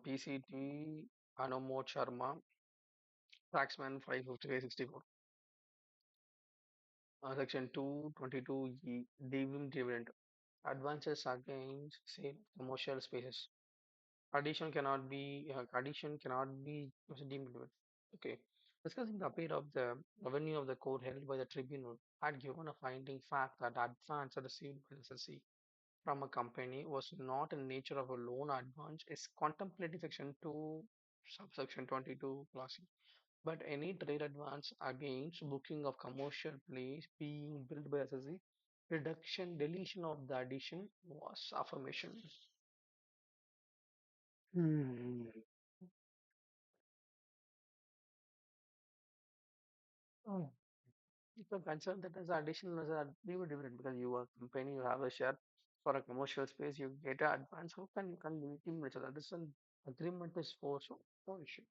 PCT, Anumod Sharma, Taxman 55364. Section 222E, Deeming Dividend. Advances against sale commercial spaces. Addition cannot be deemed dividend. Okay. Discussing the appeal of the revenue of the court held by the tribunal had given a finding fact that advance received by the SSC from a company was not in nature of a loan advance is contemplating section 2 subsection 22 clause E. But any trade advance against booking of commercial place being billed by SSC, reduction deletion of the addition was affirmation. Hmm. Oh. If you're concerned that as additional as a they were different because you are company, you have a share for a commercial space, you get an advance. How can you can limit each other? This is an agreement is for so no issue.